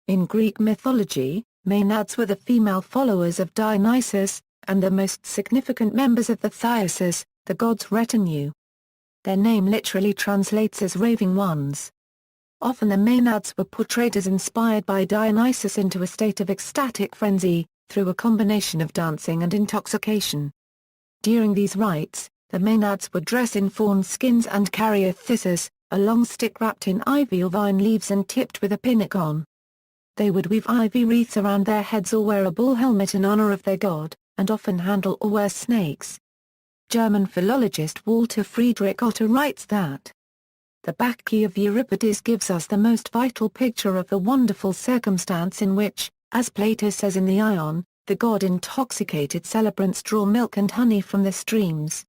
In Greek mythology, Maenads were the female followers of Dionysus, and the most significant members of the Thyasus, the god's retinue. Their name literally translates as raving ones. Often the Maenads were portrayed as inspired by Dionysus into a state of ecstatic frenzy, through a combination of dancing and intoxication. During these rites, the Maenads would dress in fawn skins and carry a thyssus, a long stick wrapped in ivy or vine leaves and tipped with a pinnacle. They would weave ivy wreaths around their heads or wear a bull helmet in honor of their god, and often handle or wear snakes. German philologist Walter Friedrich Otter writes that the Bacchae of Euripides gives us the most vital picture of the wonderful circumstance in which, as Plato says in the Ion, the god-intoxicated celebrants draw milk and honey from the streams.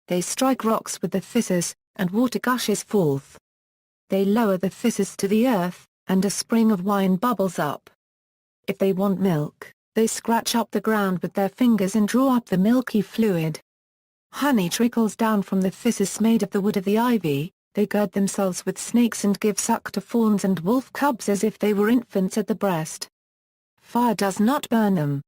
They strike rocks with the thyssus, and water gushes forth. They lower the thyssus to the earth, and a spring of wine bubbles up. If they want milk, they scratch up the ground with their fingers and draw up the milky fluid. Honey trickles down from the thyssus made of the wood of the ivy. They gird themselves with snakes and give suck to fawns and wolf cubs as if they were infants at the breast. Fire does not burn them.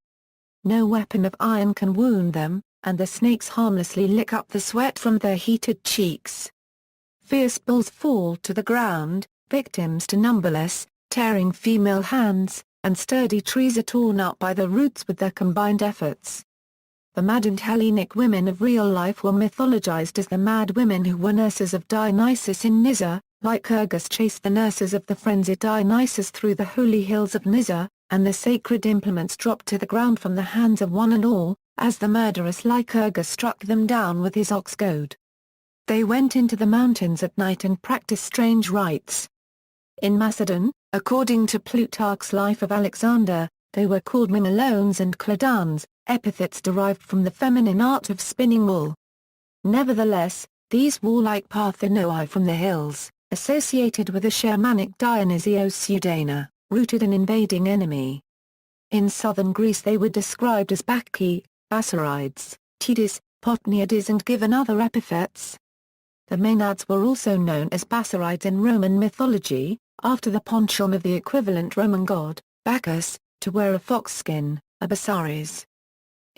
No weapon of iron can wound them, and the snakes harmlessly lick up the sweat from their heated cheeks. Fierce bulls fall to the ground, victims to numberless, tearing female hands, and sturdy trees are torn up by the roots with their combined efforts. The maddened Hellenic women of real life were mythologized as the mad women who were nurses of Dionysus in Nysa. Lycurgus chased the nurses of the frenzied Dionysus through the holy hills of Nysa, and the sacred implements dropped to the ground from the hands of one and all, as the murderous Lycurgus struck them down with his ox goad. They went into the mountains at night and practiced strange rites. In Macedon, according to Plutarch's Life of Alexander, they were called Minolones and Cladans, epithets derived from the feminine art of spinning wool. Nevertheless, these warlike Parthenoi from the hills, associated with the Shamanic Dionysios Pseudana, rooted an invading enemy. In southern Greece they were described as Bacchae, Basarides, Tidis, Potniades and given other epithets. The Maenads were also known as Basarides in Roman mythology, after the ponchon of the equivalent Roman god, Bacchus, to wear a fox skin, a Basaris.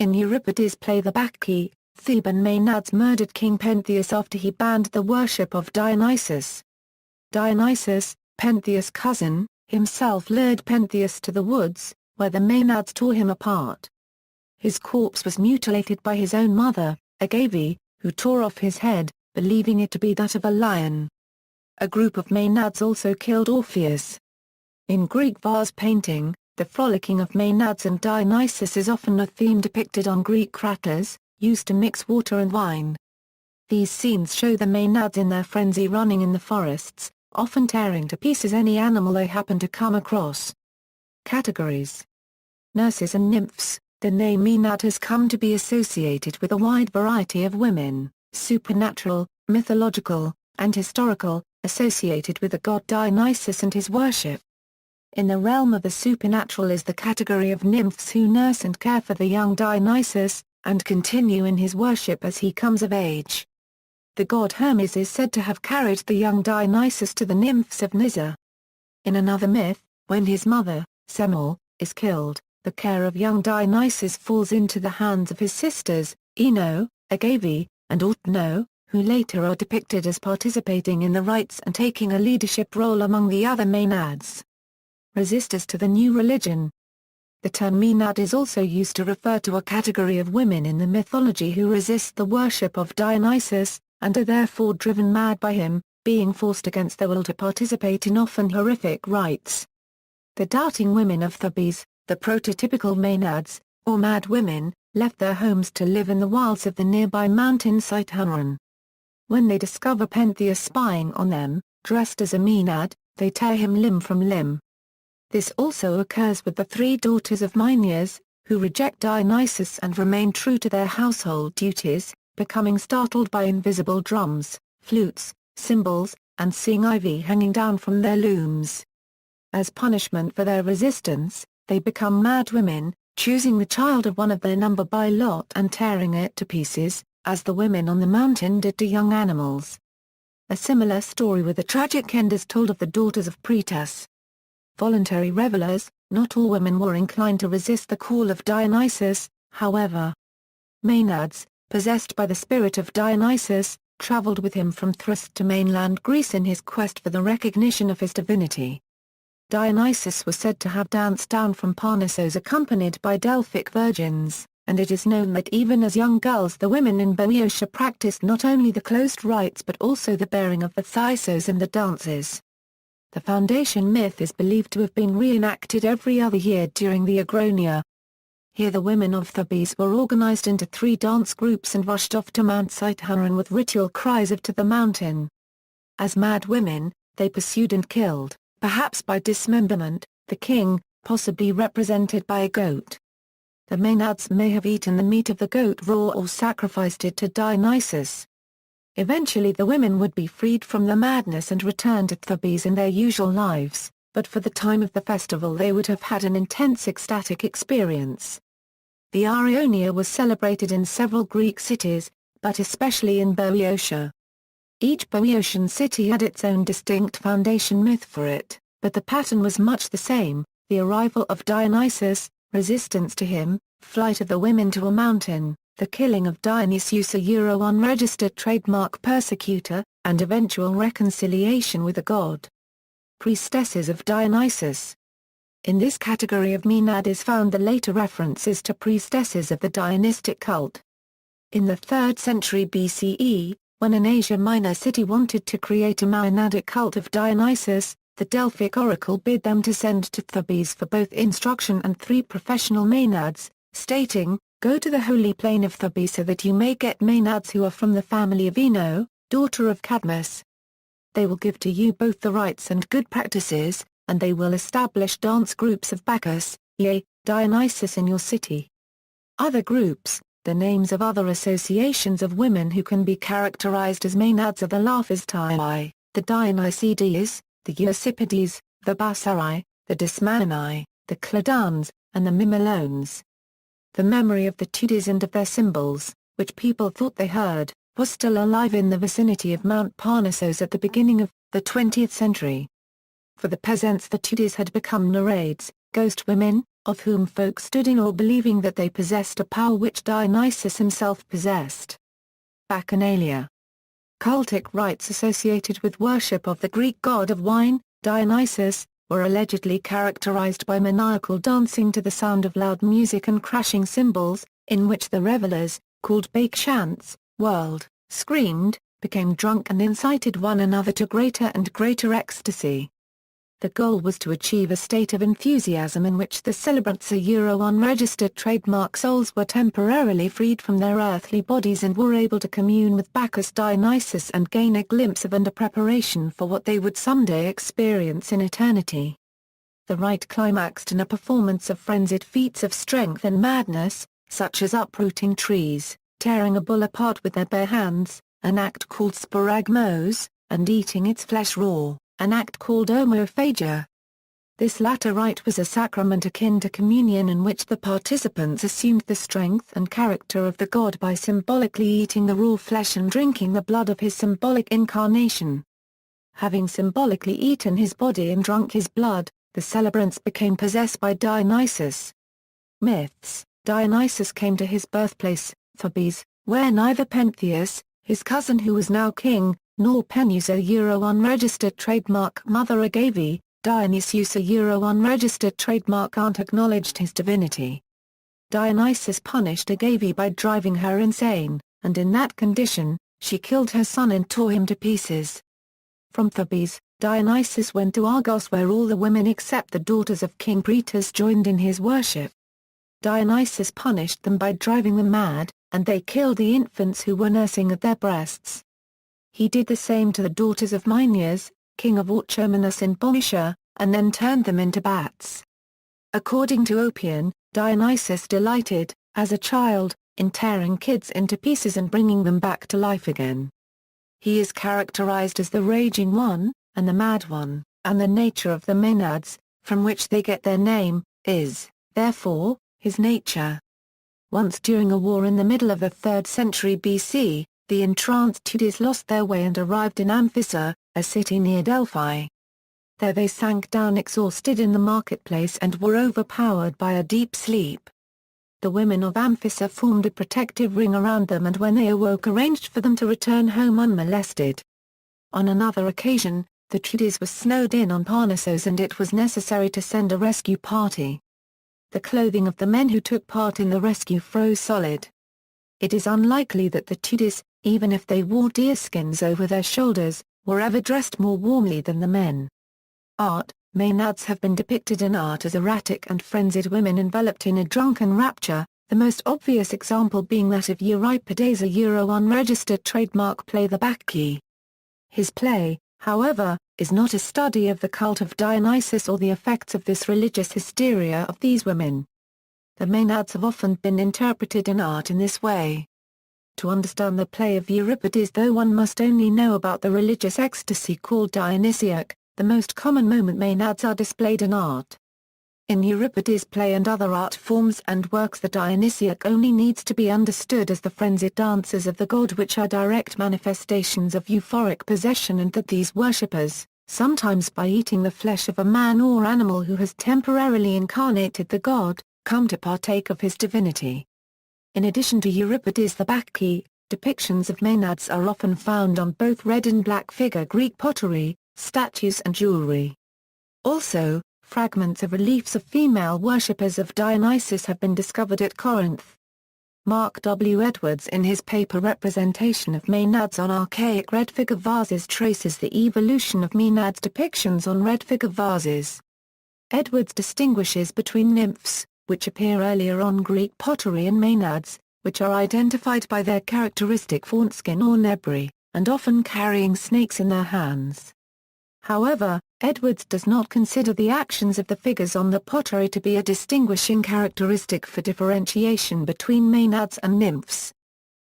In Euripides' play The Bacchae, Theban Maenads murdered King Pentheus after he banned the worship of Dionysus. Dionysus, Pentheus' cousin, himself lured Pentheus to the woods, where the Maenads tore him apart. His corpse was mutilated by his own mother, Agave, who tore off his head, believing it to be that of a lion. A group of Maenads also killed Orpheus. In Greek vase painting, the frolicking of Maenads and Dionysus is often a theme depicted on Greek crackers, used to mix water and wine. These scenes show the Maenads in their frenzy running in the forests, often tearing to pieces any animal they happen to come across. Categories: Nurses and nymphs. The name Maenad has come to be associated with a wide variety of women, supernatural, mythological, and historical, associated with the god Dionysus and his worship. In the realm of the supernatural is the category of nymphs who nurse and care for the young Dionysus, and continue in his worship as he comes of age. The god Hermes is said to have carried the young Dionysus to the nymphs of Nysa. In another myth, when his mother, Semele, is killed, the care of young Dionysus falls into the hands of his sisters, Ino, Agave, and Ortno, who later are depicted as participating in the rites and taking a leadership role among the other Maenads. Resistors to the new religion. The term Maenad is also used to refer to a category of women in the mythology who resist the worship of Dionysus, and are therefore driven mad by him, being forced against their will to participate in often horrific rites. The doubting women of Thebes, the prototypical Maenads, or mad women, left their homes to live in the wilds of the nearby mountain site Hunran. When they discover Pentheus spying on them, dressed as a Maenad, they tear him limb from limb. This also occurs with the three daughters of Minyas, who reject Dionysus and remain true to their household duties, becoming startled by invisible drums, flutes, cymbals, and seeing ivy hanging down from their looms. As punishment for their resistance, they become mad women, choosing the child of one of their number by lot and tearing it to pieces, as the women on the mountain did to young animals. A similar story with a tragic end is told of the daughters of Proetus. voluntary revelers. Not all women were inclined to resist the call of Dionysus, however. Maenads, possessed by the spirit of Dionysus, traveled with him from Thrace to mainland Greece in his quest for the recognition of his divinity. Dionysus was said to have danced down from Parnassus accompanied by Delphic virgins, and it is known that even as young girls the women in Boeotia practiced not only the closed rites but also the bearing of the thyrsos and the dances. The foundation myth is believed to have been reenacted every other year during the Agronia. Here the women of Thebes were organized into 3 dance groups and rushed off to Mount Cithaeron with ritual cries of "to the mountain." As mad women, they pursued and killed, perhaps by dismemberment, the king, possibly represented by a goat. The Maenads may have eaten the meat of the goat raw or sacrificed it to Dionysus. Eventually the women would be freed from the madness and return to Thebes in their usual lives, but for the time of the festival they would have had an intense ecstatic experience. The Arionia was celebrated in several Greek cities, but especially in Boeotia. Each Boeotian city had its own distinct foundation myth for it, but the pattern was much the same: the arrival of Dionysus, resistance to him, flight of the women to a mountain, the killing of Dionysus, a unregistered trademark persecutor, and eventual reconciliation with the god. Priestesses of Dionysus. In this category of Menad is found the later references to priestesses of the Dionystic cult. In the 3rd century BCE, when an Asia Minor city wanted to create a Menadic cult of Dionysus, the Delphic oracle bid them to send to Thebes for both instruction and 3 professional Maenads, stating, "Go to the holy plain of Thebes so that you may get Maenads who are from the family of Ino, daughter of Cadmus. They will give to you both the rites and good practices, and they will establish dance groups of Bacchus, yea, Dionysus in your city." Other groups, the names of other associations of women who can be characterized as Maenads are the Laphystiae, the Dionysides, the Eusipides, the Basarai, the Desmanai, the Cladans, and the Mimilones. The memory of the Tudis and of their symbols, which people thought they heard, was still alive in the vicinity of Mount Parnassus at the beginning of the 20th century. For the peasants the Tudis had become Nereids, ghost women, of whom folk stood in awe believing that they possessed a power which Dionysus himself possessed. Bacchanalia. Cultic rites associated with worship of the Greek god of wine, Dionysus, were allegedly characterized by maniacal dancing to the sound of loud music and crashing cymbals, in which the revelers, called Bacchants, whirled, screamed, became drunk and incited one another to greater and greater ecstasy. The goal was to achieve a state of enthusiasm in which the celebrants' unregistered trademark souls were temporarily freed from their earthly bodies and were able to commune with Bacchus Dionysus and gain a glimpse of and a preparation for what they would someday experience in eternity. The rite climaxed in a performance of frenzied feats of strength and madness, such as uprooting trees, tearing a bull apart with their bare hands, an act called sporagmos, and eating its flesh raw, an act called omophagia. This latter rite was a sacrament akin to communion in which the participants assumed the strength and character of the god by symbolically eating the raw flesh and drinking the blood of his symbolic incarnation. Having symbolically eaten his body and drunk his blood, the celebrants became possessed by Dionysus. Myths. Dionysus came to his birthplace, Thebes, where neither Pentheus, his cousin who was now king, nor Penusa unregistered trademark mother Agave, Dionysius unregistered trademark aunt acknowledged his divinity. Dionysus punished Agave by driving her insane, and in that condition, she killed her son and tore him to pieces. From Thebes, Dionysus went to Argos where all the women except the daughters of King Proetus joined in his worship. Dionysus punished them by driving them mad, and they killed the infants who were nursing at their breasts. He did the same to the daughters of Minyas, king of Orchomenus in Boeotia, and then turned them into bats. According to Oppian, Dionysus delighted, as a child, in tearing kids into pieces and bringing them back to life again. He is characterized as the raging one, and the mad one, and the nature of the Maenads, from which they get their name, is, therefore, his nature. Once during a war in the middle of the 3rd century BC, the entranced Tudis lost their way and arrived in Amphissa, a city near Delphi. There they sank down exhausted in the marketplace and were overpowered by a deep sleep. The women of Amphissa formed a protective ring around them and when they awoke arranged for them to return home unmolested. On another occasion, the Trudis were snowed in on Parnassos and it was necessary to send a rescue party. The clothing of the men who took part in the rescue froze solid. It is unlikely that the Trudis, even if they wore deerskins over their shoulders, were ever dressed more warmly than the men. Art. Maenads have been depicted in art as erratic and frenzied women enveloped in a drunken rapture, the most obvious example being that of Euripides' unregistered trademark play The Bacchae. His play, however, is not a study of the cult of Dionysus or the effects of this religious hysteria of these women. The Maenads have often been interpreted in art in this way. To understand the play of Euripides, though one must only know about the religious ecstasy called Dionysiac, the most common moment Maenads are displayed in art. In Euripides' play and other art forms and works, the Dionysiac only needs to be understood as the frenzied dances of the god, which are direct manifestations of euphoric possession, and that these worshippers, sometimes by eating the flesh of a man or animal who has temporarily incarnated the god, come to partake of his divinity. In addition to Euripides' The Bacchae, depictions of Maenads are often found on both red and black figure Greek pottery, statues and jewelry. Also, fragments of reliefs of female worshippers of Dionysus have been discovered at Corinth. Mark W. Edwards in his paper Representation of Maenads on Archaic Red Figure Vases traces the evolution of Maenads depictions on red figure vases. Edwards distinguishes between nymphs, which appear earlier on Greek pottery, and Maenads, which are identified by their characteristic fawnskin or nebri, and often carrying snakes in their hands. However, Edwards does not consider the actions of the figures on the pottery to be a distinguishing characteristic for differentiation between Maenads and nymphs.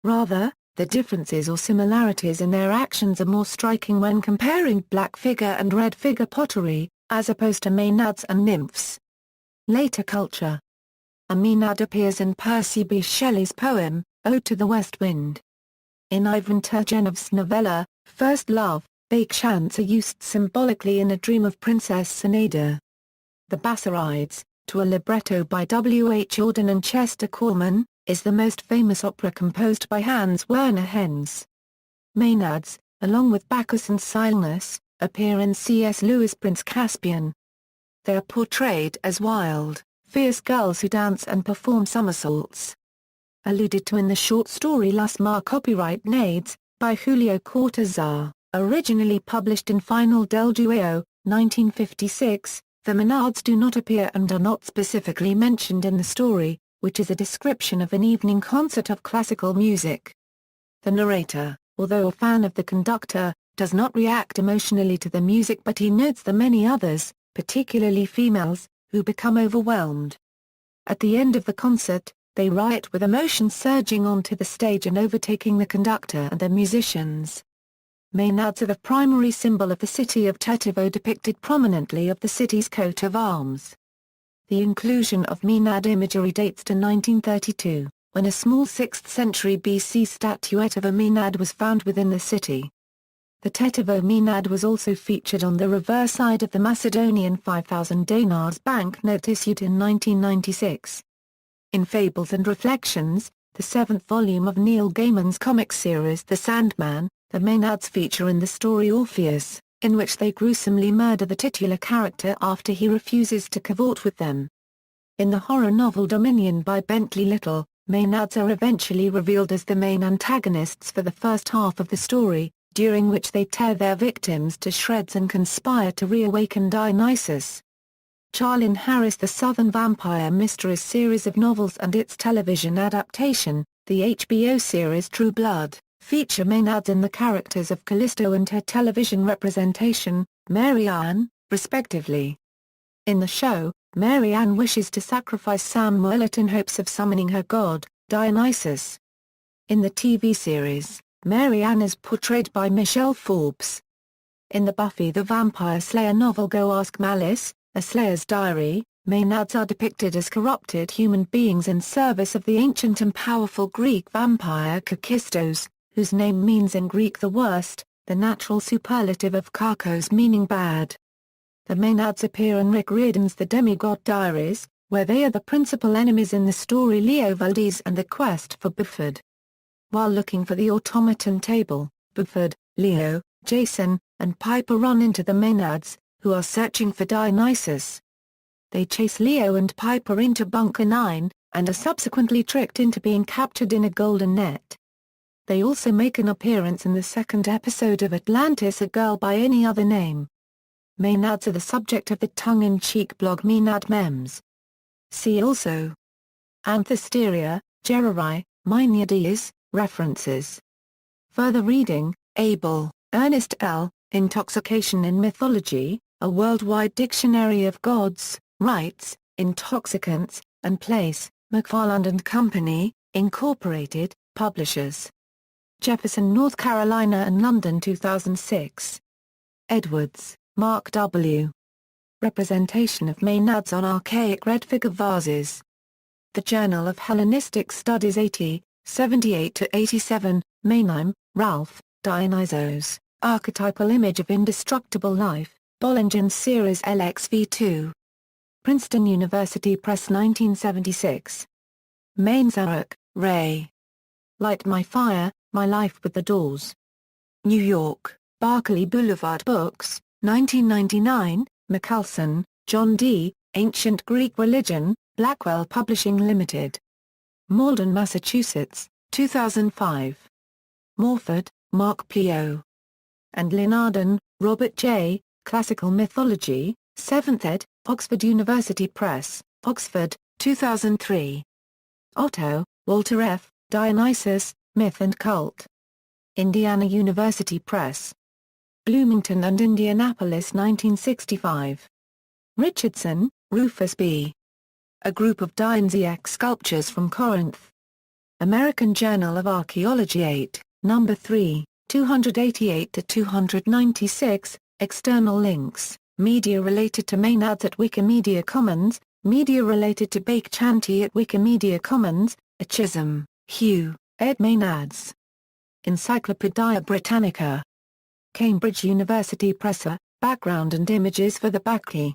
Rather, the differences or similarities in their actions are more striking when comparing black figure and red figure pottery, as opposed to Maenads and nymphs. Later culture. A Maenad appears in Percy B. Shelley's poem, Ode to the West Wind. In Ivan Turgenev's novella, First Love, Bakshants are used symbolically in A Dream of Princess Zinaida. The Basarides, to a libretto by W. H. Auden and Chester Corman, is the most famous opera composed by Hans Werner Henze. Maenads, along with Bacchus and Silenus, appear in C.S. Lewis' Prince Caspian. They are portrayed as wild, fierce girls who dance and perform somersaults. Alluded to in the short story Las Mar copyright Naiads, by Julio Cortázar, originally published in Final del Juego, 1956, the Maenads do not appear and are not specifically mentioned in the story, which is a description of an evening concert of classical music. The narrator, although a fan of the conductor, does not react emotionally to the music, but he notes the many others, particularly females, who become overwhelmed. At the end of the concert, they riot with emotion, surging onto the stage and overtaking the conductor and the musicians. Maenads are the primary symbol of the city of Tetovo, depicted prominently of the city's coat of arms. The inclusion of Maenad imagery dates to 1932, when a small 6th century BC statuette of a Maenad was found within the city. The Tetovo Maenad was also featured on the reverse side of the Macedonian 5,000 dinars banknote issued in 1996. In Fables and Reflections, the 7th volume of Neil Gaiman's comic series The Sandman, the Maenads feature in the story Orpheus, in which they gruesomely murder the titular character after he refuses to cavort with them. In the horror novel Dominion by Bentley Little, Maenads are eventually revealed as the main antagonists for the first half of the story, during which they tear their victims to shreds and conspire to reawaken Dionysus. Charlene Harris' The Southern Vampire Mysteries series of novels and its television adaptation, the HBO series True Blood, feature Maenads in the characters of Callisto and her television representation, Mary Ann, respectively. In the show, Mary Ann wishes to sacrifice Sam Mollett in hopes of summoning her god, Dionysus. In the TV series, Mary Ann is portrayed by Michelle Forbes. In the Buffy the Vampire Slayer novel Go Ask Malice, A Slayer's Diary, Maenads are depicted as corrupted human beings in service of the ancient and powerful Greek vampire Kakistos, whose name means in Greek the worst, the natural superlative of kakos meaning bad. The Menards appear in Rick Riordan's The Demigod Diaries, where they are the principal enemies in the story Leo Valdez and the Quest for Buford. While looking for the automaton table, Buford, Leo, Jason, and Piper run into the Menards, who are searching for Dionysus. They chase Leo and Piper into Bunker 9, and are subsequently tricked into being captured in a golden net. They also make an appearance in the second episode of Atlantis: A Girl by Any Other Name. Menards are the subject of the tongue-in-cheek blog Menard Memes. See also: Anthisteria, Gerari, Miniades, references. Further reading: Abel, Ernest L., Intoxication in Mythology, A Worldwide Dictionary of Gods, Rights, Intoxicants, and Place, McFarland and Company, Incorporated, Publishers. Jefferson, North Carolina and London 2006. Edwards, Mark W. Representation of Menards on Archaic Red Figure Vases. The Journal of Hellenistic Studies 80, 78-87, Mannheim, Ralph, Dionysos, Archetypal Image of Indestructible Life, Bollingen Series LXV2. Princeton University Press 1976. Manzarek, Ray. Light My Fire, My Life with the Doors. New York, Berkeley Boulevard Books, 1999, McCallson, John D., Ancient Greek Religion, Blackwell Publishing Limited. Malden, Massachusetts, 2005. Morford, Mark P.O. and Linarden, Robert J., Classical Mythology, 7th ed., Oxford University Press, Oxford, 2003. Otto, Walter F., Dionysus, Myth and Cult. Indiana University Press. Bloomington and Indianapolis 1965. Richardson, Rufus B. A Group of Dionysiac Sculptures from Corinth. American Journal of Archaeology 8, No. 3, 288-296, external links, media related to Menards at Wikimedia Commons, media related to Bake Chanty at Wikimedia Commons, Chisholm, Hugh, ed. Menards. Encyclopædia Britannica. Cambridge University Press. Background and images for the Bacchae.